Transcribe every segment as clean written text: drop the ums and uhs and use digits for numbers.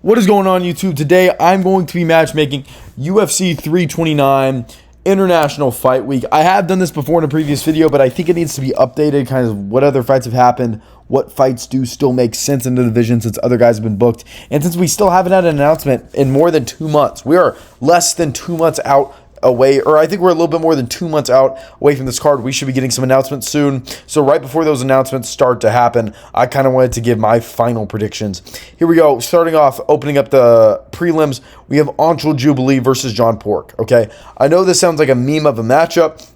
What is going on, YouTube? Today I'm going to be matchmaking UFC 329 International Fight Week. I have done this before in a previous video, but I think it needs to be updated, kind of what other fights have happened, what fights do still make sense in the division since other guys have been booked, and since we still haven't had an announcement in more than 2 months. We are less than 2 months out away, or I think we're a little bit more than 2 months out away from this card. We should be getting some announcements soon. So right before those announcements start to happen, I kind of wanted to give my final predictions. Here we go. Starting off, opening up the prelims, we have Anchel Jubilee versus John Pork. Okay, I know this sounds like a meme of a matchup.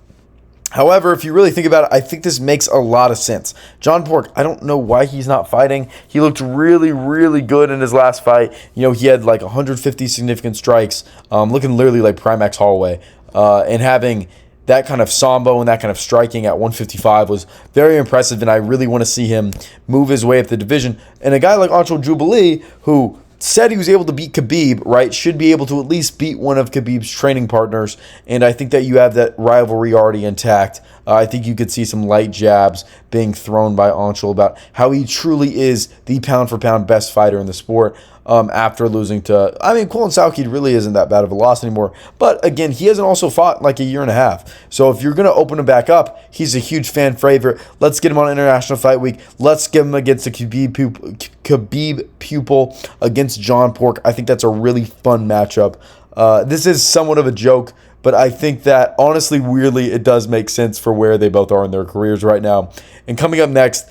However, if you really think about it, I think this makes a lot of sense. John Pork, I don't know why he's not fighting. He looked really, really good in his last fight. You know, he had like 150 significant strikes, looking literally like Primax Holloway. And having that kind of sambo and that kind of striking at 155 was very impressive, and I really want to see him move his way up the division. And a guy like Anchel Jubilee, who said he was able to beat Khabib, right, should be able to at least beat one of Khabib's training partners, and I think that you have that rivalry already intact. I think you could see some light jabs being thrown by Anchel about how he truly is the pound-for-pound best fighter in the sport after losing to, I mean, Colin Salkid really isn't that bad of a loss anymore, but again, he hasn't also fought in like a year and a half, so if you're going to open him back up, he's a huge fan favorite. Let's get him on International Fight Week. Let's give him against the Khabib pupil against John Pork. I think that's a really fun matchup. This is somewhat of a joke, but I think that, honestly, weirdly, it does make sense for where they both are in their careers right now. And coming up next,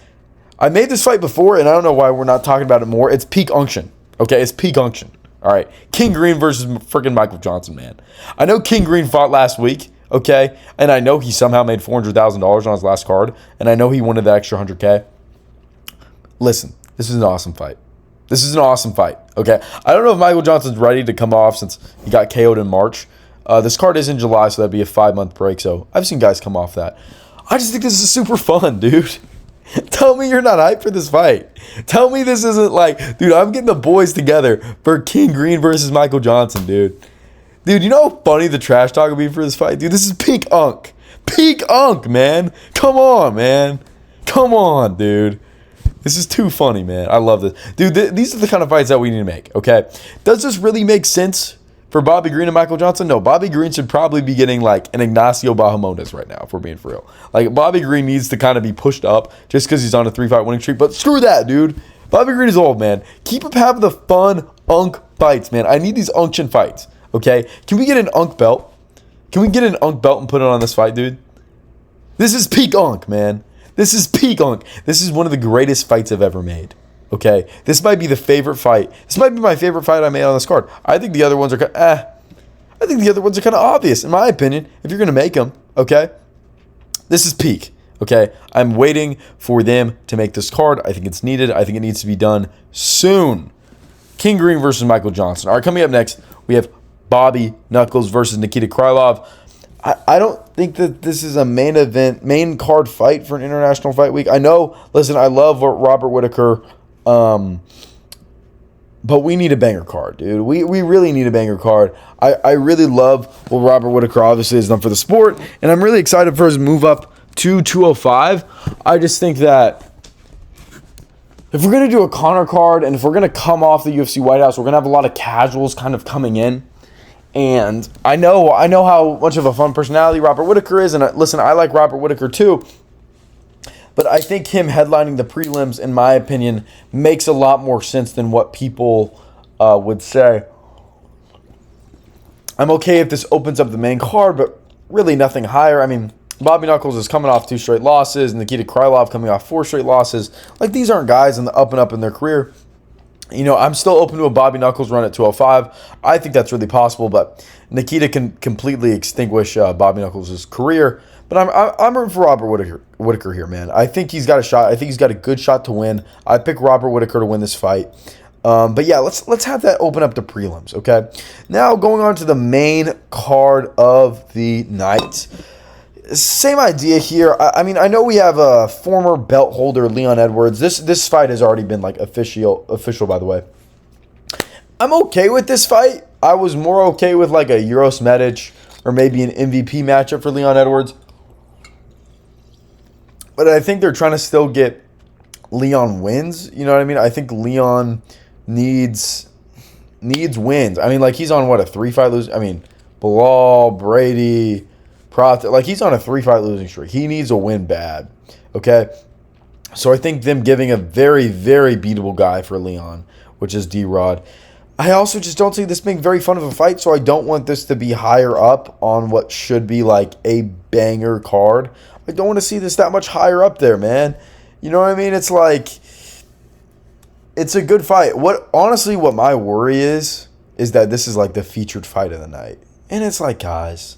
I made this fight before, and I don't know why we're not talking about it more. It's peak unction. Okay, it's peak unction. All right, King Green versus freaking Michael Johnson, man. I know King Green fought last week, okay, and I know he somehow made $400,000 on his last card, and I know he wanted that extra $100K. Listen, this is an awesome fight. This is an awesome fight, okay? I don't know if Michael Johnson's ready to come off since he got KO'd in March. This card is in July, so that'd be a 5-month break, so I've seen guys come off that. I just think this is super fun, dude. Tell me you're not hyped for this fight. Tell me this isn't like, dude, I'm getting the boys together for King Green versus Michael Johnson, dude. Dude, you know how funny the trash talk will be for this fight? Dude, this is peak unk. Peak unk, man. Come on, man. Come on, dude. This is too funny, man. I love this. Dude, these are the kind of fights that we need to make, okay? Does this really make sense for Bobby Green and Michael Johnson? No, Bobby Green should probably be getting like an Ignacio Bahamondes right now, if we're being for real. Like, Bobby Green needs to kind of be pushed up just because he's on a 3-fight winning streak. But screw that, dude. Bobby Green is old, man. Keep him having the fun unk fights, man. I need these unction fights, okay? Can we get an unk belt? Can we get an unk belt and put it on this fight, dude? This is peak unk, man. This is peak unk. This is one of the greatest fights I've ever made. Okay, this might be the favorite fight. This might be my favorite fight I made on this card. I think the other ones are I think the other ones are kind of obvious, in my opinion, if you're going to make them, okay? This is peak, okay? I'm waiting for them to make this card. I think it's needed. I think it needs to be done soon. King Green versus Michael Johnson. All right, coming up next, we have Bobby Knuckles versus Nikita Krylov. I don't think that this is a main card fight for an International Fight Week. I know, listen, I love Robert Whittaker, but we need a banger card, dude. We really need a banger card. I really love what Robert Whittaker obviously has done for the sport, and I'm really excited for his move up to 205. I just think that if we're going to do a Conor card, and if we're going to come off the UFC White House, we're going to have a lot of casuals kind of coming in. And I know how much of a fun personality Robert Whittaker is, and listen, I like Robert Whittaker too. But I think him headlining the prelims, in my opinion, makes a lot more sense than what people would say. I'm okay if this opens up the main card, but really nothing higher. I mean, Bobby Knuckles is coming off 2 straight losses, and Nikita Krylov coming off 4 straight losses. Like, these aren't guys in the up and up in their career. You know, I'm still open to a Bobby Knuckles run at 205. I think that's really possible, but Nikita can completely extinguish Bobby Knuckles' career. But I'm rooting for Robert Whittaker here, man. I think he's got a shot. I think he's got a good shot to win. I pick Robert Whittaker to win this fight. But yeah, let's have that open up to prelims, okay? Now going on to the main card of the night. Same idea here. I mean, I know we have a former belt holder, Leon Edwards. This fight has already been like official, by the way. I'm okay with this fight. I was more okay with like a Uros Medic or maybe an MVP matchup for Leon Edwards. But I think they're trying to still get Leon wins. You know what I mean? I think Leon needs needs wins. I mean, like, he's on, what, a 3-fight losing... I mean, Bilal, Brady, Profit. Like, he's on a 3-fight losing streak. He needs a win bad, okay? So I think them giving a very, very beatable guy for Leon, which is D-Rod. I also just don't see this being very fun of a fight, so I don't want this to be higher up on what should be, like, a banger card. I don't want to see this that much higher up there, man. You know what I mean? It's like... It's a good fight. Honestly, what my worry is that this is like the featured fight of the night. And it's like, guys,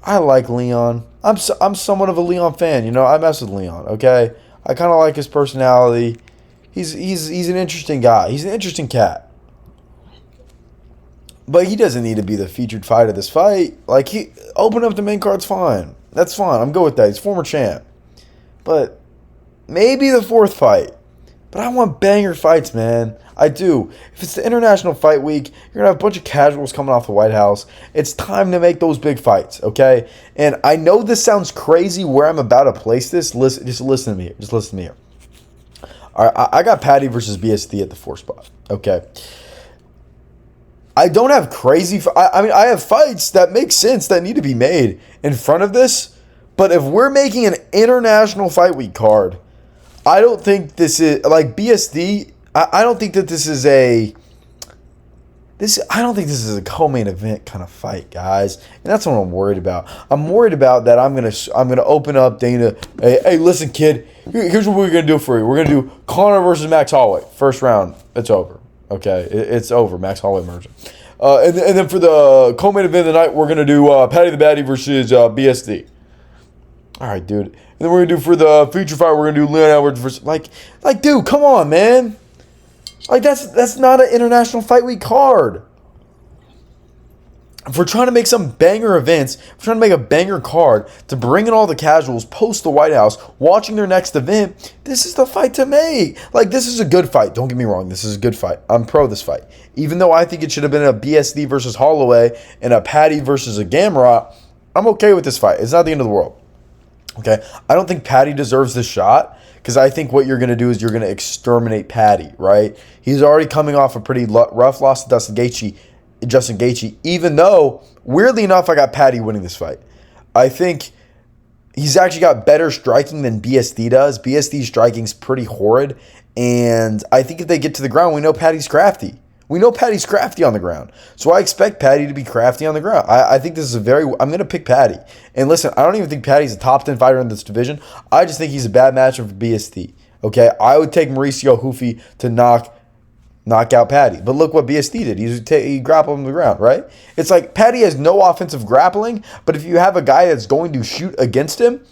I like Leon. I'm somewhat of a Leon fan. You know, I mess with Leon, okay? I kind of like his personality. He's an interesting guy. He's an interesting cat. But he doesn't need to be the featured fight of this fight. Like, open up the main card's fine. That's fine. I'm good with that. He's former champ. But maybe the fourth fight. But I want banger fights, man. I do. If it's the International Fight Week, you're going to have a bunch of casuals coming off the White House. It's time to make those big fights, okay? And I know this sounds crazy where I'm about to place this. Just listen to me here. Just listen to me here. All right, I got Patty versus BSD at the 4 spot, okay? I don't have crazy... I mean, I have fights that make sense that need to be made in front of this. But if we're making an International Fight Week card... I don't think this is, like, BSD, I don't think that this is a, I don't think this is a co-main event kind of fight, guys. And that's what I'm worried about. I'm worried about that I'm gonna open up Dana, hey, listen, kid, here's what we're going to do for you. We're going to do Conor versus Max Holloway. First round, it's over, okay? It's over, Max Holloway merger. And then for the co-main event of the night, we're going to do Patty the Batty versus BSD. All right, dude. And then we're going to do for the feature fight, we're going to do Leon Edwards versus... Like, dude, come on, man. Like, that's not an International Fight Week card. If we're trying to make some banger events, if we're trying to make a banger card to bring in all the casuals post the White House, watching their next event, this is the fight to make. Like, this is a good fight. Don't get me wrong. This is a good fight. I'm pro this fight. Even though I think it should have been a BSD versus Holloway and a Patty versus a Gamrot, I'm okay with this fight. It's not the end of the world. Okay, I don't think Patty deserves this shot because I think what you're going to do is you're going to exterminate Patty, right? He's already coming off a pretty rough loss to Justin Gaethje, even though, weirdly enough, I got Patty winning this fight. I think he's actually got better striking than BSD does. BSD's striking's pretty horrid, and I think if they get to the ground, we know Patty's crafty. We know Patty's crafty on the ground. So I expect Patty to be crafty on the ground. I think this is I'm going to pick Patty. And listen, I don't even think Patty's a top 10 fighter in this division. I just think he's a bad matchup for BSD. Okay? I would take Mauricio Hoofy to knock out Patty. But look what BSD did. He grappled him to the ground, right? It's like Patty has no offensive grappling, but if you have a guy that's going to shoot against him,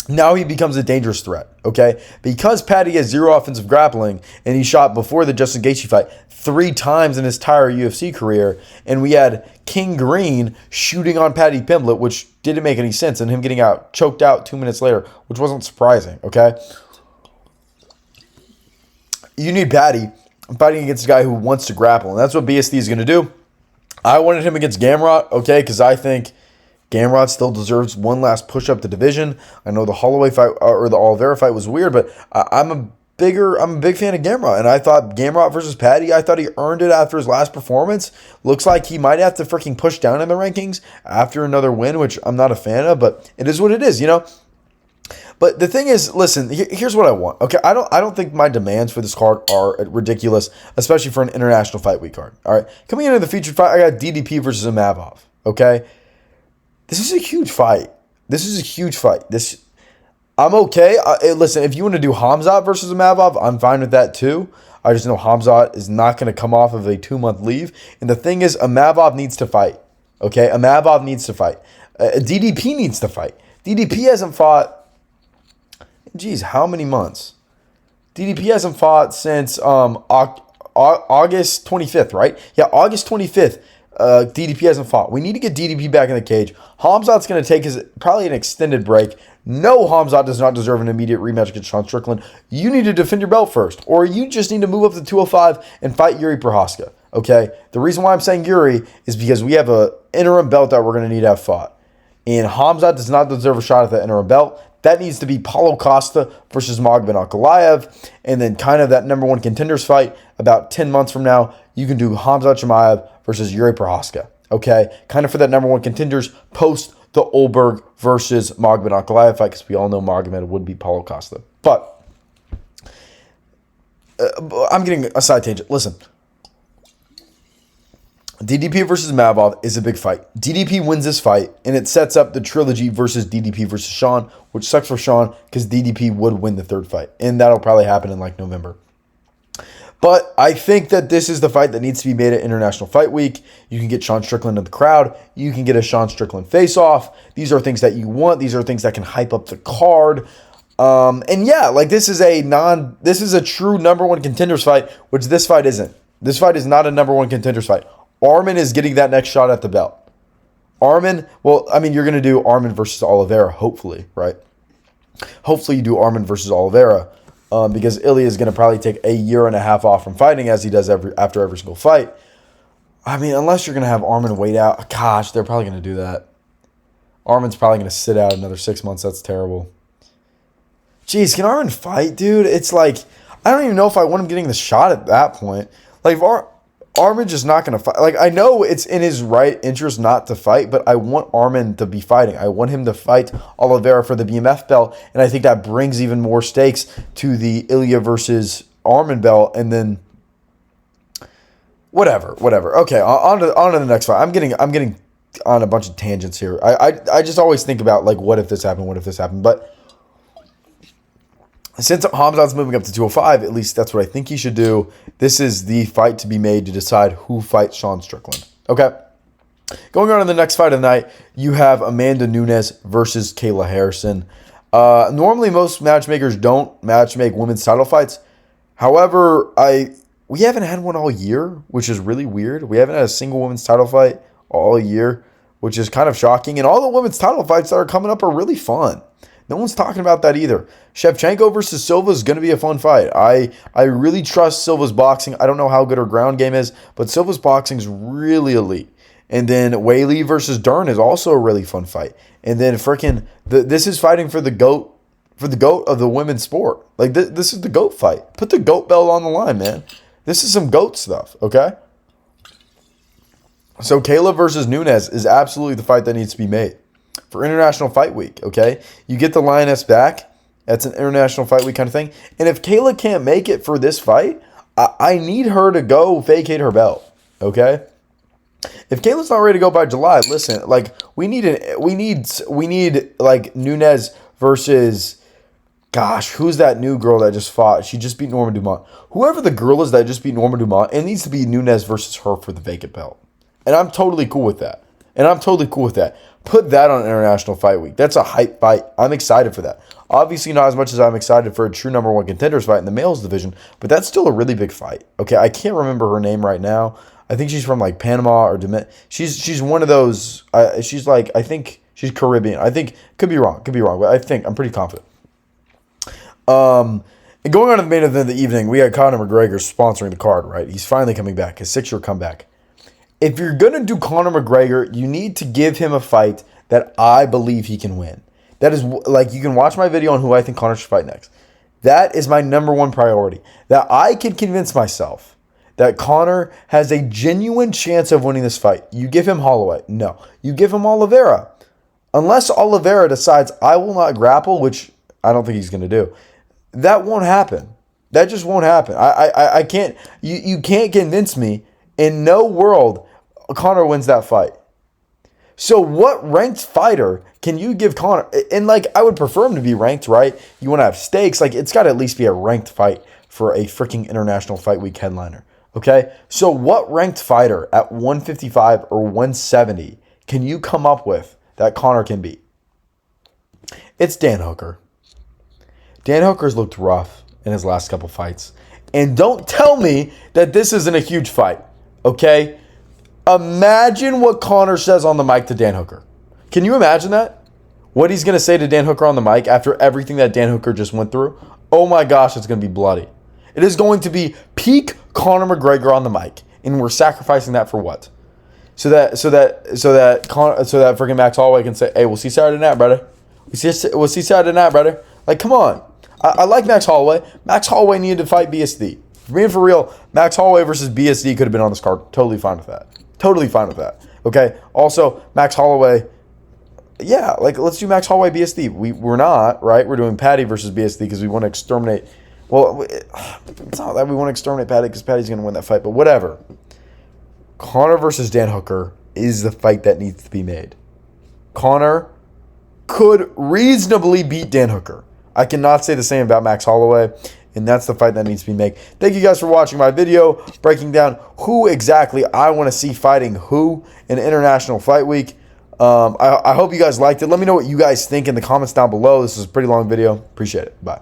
now he becomes a dangerous threat, okay? Because Patty has zero offensive grappling, and he shot before the Justin Gaethje fight 3 times in his entire UFC career, and we had King Green shooting on Patty Pimblett, which didn't make any sense, and him getting choked out 2 minutes later, which wasn't surprising, okay? You need Patty fighting against a guy who wants to grapple, and that's what BSD is going to do. I wanted him against Gamrot, okay, because I think Gamrot still deserves one last push up the division. I know the Holloway fight or the Oliveira fight was weird, but I'm a big fan of Gamrot, and I thought Gamrot versus Patty, I thought he earned it after his last performance. Looks like he might have to freaking push down in the rankings after another win, which I'm not a fan of, but it is what it is, you know. But the thing is, listen, here's what I want. Okay, I don't think my demands for this card are ridiculous, especially for an International Fight Week card. All right, coming into the featured fight, I got DDP versus Imavov. Okay. This is a huge fight. I'm okay. Listen, if you want to do Khamzat versus Imavov, I'm fine with that too. I just know Khamzat is not going to come off of a 2-month leave. And the thing is, Imavov needs to fight. Okay? Imavov needs to fight. DDP needs to fight. DDP hasn't fought... Geez, how many months? DDP hasn't fought since August 25th, right? Yeah, August 25th. DDP hasn't fought. We need to get DDP back in the cage. Khamzat's going to take probably an extended break. No, Khamzat does not deserve an immediate rematch against Sean Strickland. You need to defend your belt first, or you just need to move up to 205 and fight Yuri Prohaska. Okay? The reason why I'm saying Yuri is because we have an interim belt that we're going to need to have fought. And Hamzat does not deserve a shot at the interim belt. That needs to be Paulo Costa versus Magomedov Ankalaev. And then kind of that number one contenders fight about 10 months from now, you can do Hamzat Chimaev versus Yuri Prochazka. Okay? Kind of for that number one contenders post the Olberg versus Magomedov Ankalaev fight, because we all know Magomedov would be Paulo Costa. But I'm getting a side tangent. Listen. DDP versus Mavov is a big fight. DDP wins this fight, and it sets up the trilogy versus DDP versus Sean, which sucks for Sean because DDP would win the third fight, and that'll probably happen in like November. But I think that this is the fight that needs to be made at International Fight Week. You can get Sean Strickland in the crowd. You can get a Sean Strickland face-off. These are things that you want. These are things that can hype up the card. And yeah, like this is a true number one contenders fight, which this fight isn't. This fight is not a number one contenders fight. Arman is getting that next shot at the belt. Arman, well, I mean, you're going to do Arman versus Oliveira, hopefully, right? Hopefully you do Arman versus Oliveira, because Ilya is going to probably take a year and a half off from fighting, as he does after every single fight. I mean, unless you're going to have Arman wait out. Gosh, they're probably going to do that. Arman's probably going to sit out another 6 months. That's terrible. Jeez, can Arman fight, dude? It's like, I don't even know if I want him getting the shot at that point. Like, if Arman just not going to fight. Like, I know it's in his right interest not to fight, but I want Arman to be fighting. I want him to fight Oliveira for the BMF belt, and I think that brings even more stakes to the Ilya versus Arman belt, and then whatever. Okay, on to the next fight. I'm getting on a bunch of tangents here. I just always think about, like, what if this happened, but since Hamzat's moving up to 205, at least that's what I think he should do. This is the fight to be made to decide who fights Sean Strickland. Okay. Going on to the next fight of the night, you have Amanda Nunes versus Kayla Harrison. Normally, most matchmakers don't matchmake women's title fights. However, we haven't had one all year, which is really weird. We haven't had a single women's title fight all year, which is kind of shocking. And all the women's title fights that are coming up are really fun. No one's talking about that either. Shevchenko versus Silva is going to be a fun fight. I really trust Silva's boxing. I don't know how good her ground game is, but Silva's boxing is really elite. And then Weili versus Dern is also a really fun fight. And then this is fighting for the GOAT of the women's sport. Like this is the GOAT fight. Put the GOAT belt on the line, man. This is some GOAT stuff, okay? So Kayla versus Nunes is absolutely the fight that needs to be made for International Fight Week, okay? You get the lioness back. That's an International Fight Week kind of thing. And if Kayla can't make it for this fight, I need her to go vacate her belt, okay? If Kayla's not ready to go by July, listen, like we need like Nunes versus, gosh, who's that new girl that just fought? She just beat Norma Dumont. Whoever the girl is that just beat Norma Dumont, it needs to be Nunes versus her for the vacant belt. And I'm totally cool with that. Put that on International Fight Week. That's a hype fight. I'm excited for that. Obviously not as much as I'm excited for a true number one contenders fight in the males division, but that's still a really big fight. Okay, I can't remember her name right now. I think she's from like Panama or she's one of those. She's like, I think she's Caribbean. I think could be wrong, but I'm pretty confident. And going on to the main event of the evening, we had Conor McGregor sponsoring the card. Right, he's finally coming back. His 6-year comeback. If you're going to do Conor McGregor, you need to give him a fight that I believe he can win. That is, like, you can watch my video on who I think Conor should fight next. That is my number one priority. That I can convince myself that Conor has a genuine chance of winning this fight. You give him Holloway. No. You give him Oliveira. Unless Oliveira decides I will not grapple, which I don't think he's going to do. That won't happen. That just won't happen. I can't. You can't convince me in no world Conor wins that fight. So what ranked fighter can you give Conor? And like, I would prefer him to be ranked, right? You want to have stakes. Like, it's got to at least be a ranked fight for a freaking International Fight Week headliner. Okay? So what ranked fighter at 155 or 170 can you come up with that Conor can beat? It's Dan Hooker. Dan Hooker's looked rough in his last couple fights. And don't tell me that this isn't a huge fight. Okay? Imagine what Conor says on the mic to Dan Hooker. Can you imagine that? What he's going to say to Dan Hooker on the mic after everything that Dan Hooker just went through? Oh my gosh, it's going to be bloody. It is going to be peak Conor McGregor on the mic. And we're sacrificing that for what? freaking Max Holloway can say, "Hey, we'll see Saturday night, brother. We'll see Saturday night, brother." Like, come on. I like Max Holloway. Max Holloway needed to fight BSD. Being for real, Max Holloway versus BSD could have been on this card. Totally fine with that. Totally fine with that. Okay. Also, Max Holloway. Yeah, like, let's do Max Holloway BSD. We're not, right? We're doing Patty versus BSD because we want to exterminate. Well, it's not that we want to exterminate Patty because Patty's going to win that fight, but whatever. Conor versus Dan Hooker is the fight that needs to be made. Conor could reasonably beat Dan Hooker. I cannot say the same about Max Holloway, and that's the fight that needs to be made. Thank you guys for watching my video, breaking down who exactly I want to see fighting who in International Fight Week. I hope you guys liked it. Let me know what you guys think in the comments down below. This is a pretty long video. Appreciate it. Bye.